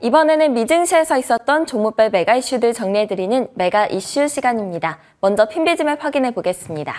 이번에는 미증시에서 있었던 종목별 메가 이슈들 정리해드리는 메가 이슈 시간입니다. 먼저 핀비즘을 확인해 보겠습니다.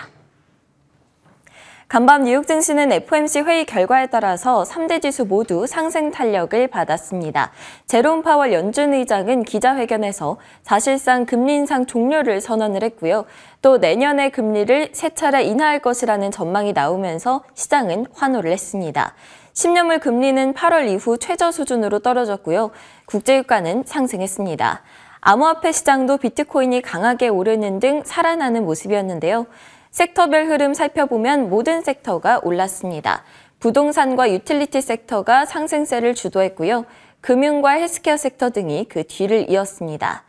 간밤 뉴욕 증시는 FOMC 회의 결과에 따라서 3대 지수 모두 상승 탄력을 받았습니다. 제롬 파월 연준 의장은 기자회견에서 사실상 금리 인상 종료를 선언을 했고요. 또 내년에 금리를 3차례 인하할 것이라는 전망이 나오면서 시장은 환호를 했습니다. 10년물 금리는 8월 이후 최저 수준으로 떨어졌고요. 국제유가는 상승했습니다. 암호화폐 시장도 비트코인이 강하게 오르는 등 살아나는 모습이었는데요. 섹터별 흐름 살펴보면 모든 섹터가 올랐습니다. 부동산과 유틸리티 섹터가 상승세를 주도했고요. 금융과 헬스케어 섹터 등이 그 뒤를 이었습니다.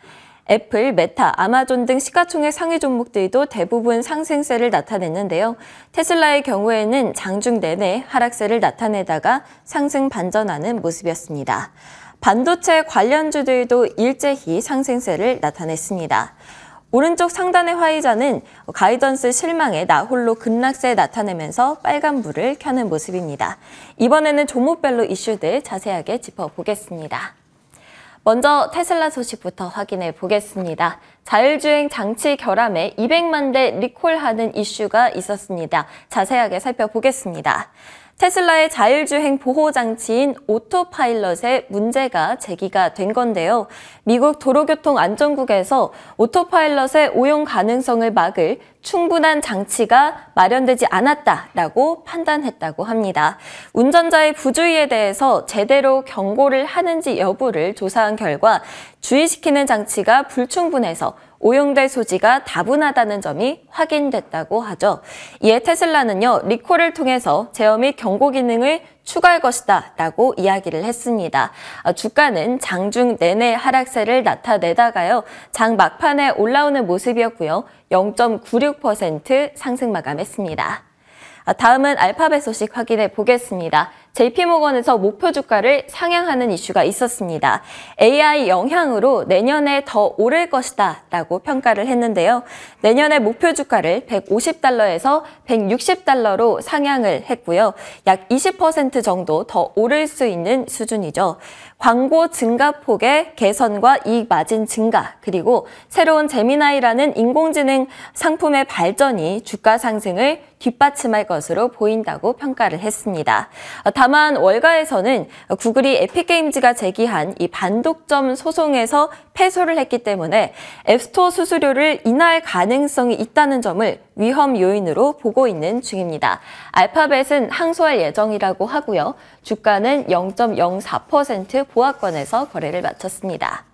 애플, 메타, 아마존 등 시가총액 상위 종목들도 대부분 상승세를 나타냈는데요. 테슬라의 경우에는 장중 내내 하락세를 나타내다가 상승 반전하는 모습이었습니다. 반도체 관련주들도 일제히 상승세를 나타냈습니다. 오른쪽 상단의 화이자는 가이던스 실망에 나홀로 급락세 나타내면서 빨간불을 켜는 모습입니다. 이번에는 종목별로 이슈들 자세하게 짚어보겠습니다. 먼저 테슬라 소식부터 확인해 보겠습니다. 자율주행 장치 결함에 200만 대 리콜하는 이슈가 있었습니다. 자세하게 살펴보겠습니다. 테슬라의 자율주행 보호장치인 오토파일럿에 문제가 제기가 된 건데요. 미국 도로교통안전국에서 오토파일럿의 오용 가능성을 막을 충분한 장치가 마련되지 않았다라고 판단했다고 합니다. 운전자의 부주의에 대해서 제대로 경고를 하는지 여부를 조사한 결과 주의시키는 장치가 불충분해서 오용될 소지가 다분하다는 점이 확인됐다고 하죠. 이에 테슬라는요, 리콜을 통해서 제어 및 경고 기능을 추가할 것이다 라고 이야기를 했습니다. 주가는 장중 내내 하락세를 나타내다가요, 장 막판에 올라오는 모습이었고요. 0.96% 상승 마감했습니다. 다음은 알파벳 소식 확인해 보겠습니다. JP모건에서 목표 주가를 상향하는 이슈가 있었습니다. AI 영향으로 내년에 더 오를 것이다 라고 평가를 했는데요. 내년에 목표 주가를 150달러에서 160달러로 상향을 했고요. 약 20% 정도 더 오를 수 있는 수준이죠. 광고 증가폭의 개선과 이익 마진 증가, 그리고 새로운 제미나이라는 인공지능 상품의 발전이 주가 상승을 뒷받침할 것으로 보인다고 평가를 했습니다. 다만 월가에서는 구글이 에픽게임즈가 제기한 이 반독점 소송에서 패소를 했기 때문에 앱스토어 수수료를 인하할 가능성이 있다는 점을 위험 요인으로 보고 있는 중입니다. 알파벳은 항소할 예정이라고 하고요. 주가는 0.04% 보합권에서 거래를 마쳤습니다.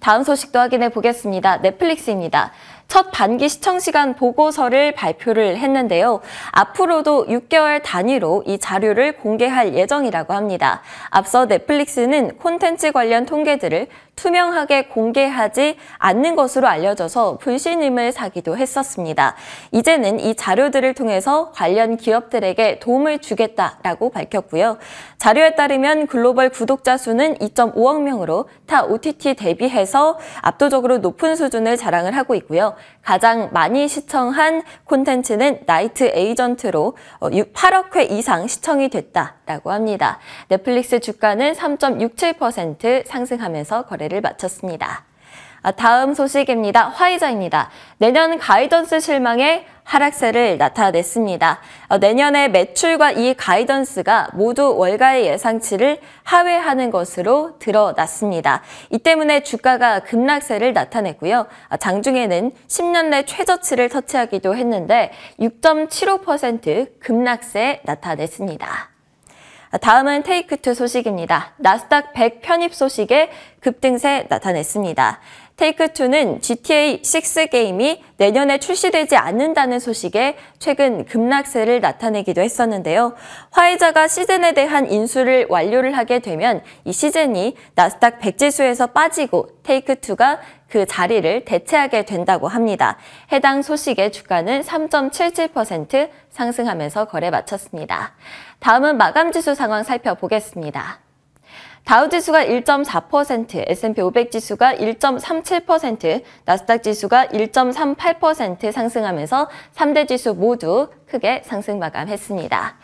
다음 소식도 확인해 보겠습니다. 넷플릭스입니다. 첫 반기 시청시간 보고서를 발표를 했는데요. 앞으로도 6개월 단위로 이 자료를 공개할 예정이라고 합니다. 앞서 넷플릭스는 콘텐츠 관련 통계들을 투명하게 공개하지 않는 것으로 알려져서 불신임을 사기도 했었습니다. 이제는 이 자료들을 통해서 관련 기업들에게 도움을 주겠다라고 밝혔고요. 자료에 따르면 글로벌 구독자 수는 2.5억 명으로 타 OTT 대비해서 압도적으로 높은 수준을 자랑을 하고 있고요. 가장 많이 시청한 콘텐츠는 나이트 에이전트로 8억 회 이상 시청이 됐다라고 합니다. 넷플릭스 주가는 3.67% 상승하면서 거래를 마쳤습니다. 다음 소식입니다. 화이자입니다. 내년 가이던스 실망에 하락세를 나타냈습니다. 내년의 매출과 이익 가이던스가 모두 월가의 예상치를 하회하는 것으로 드러났습니다. 이 때문에 주가가 급락세를 나타냈고요. 장중에는 10년 내 최저치를 터치하기도 했는데 6.75% 급락세 나타냈습니다. 다음은 테이크투 소식입니다. 나스닥 100 편입 소식에 급등세 나타냈습니다. 테이크투는 GTA 6 게임이 내년에 출시되지 않는다는 소식에 최근 급락세를 나타내기도 했었는데요. 화이자가 시즌에 대한 인수를 완료를 하게 되면 이 시즌이 나스닥 100 지수에서 빠지고 테이크투가 그 자리를 대체하게 된다고 합니다. 해당 소식의 주가는 3.77% 상승하면서 거래 마쳤습니다. 다음은 마감지수 상황 살펴보겠습니다. 다우지수가 1.4%, S&P 500 지수가 1.37%, 나스닥 지수가 1.38% 상승하면서 3대 지수 모두 크게 상승 마감했습니다.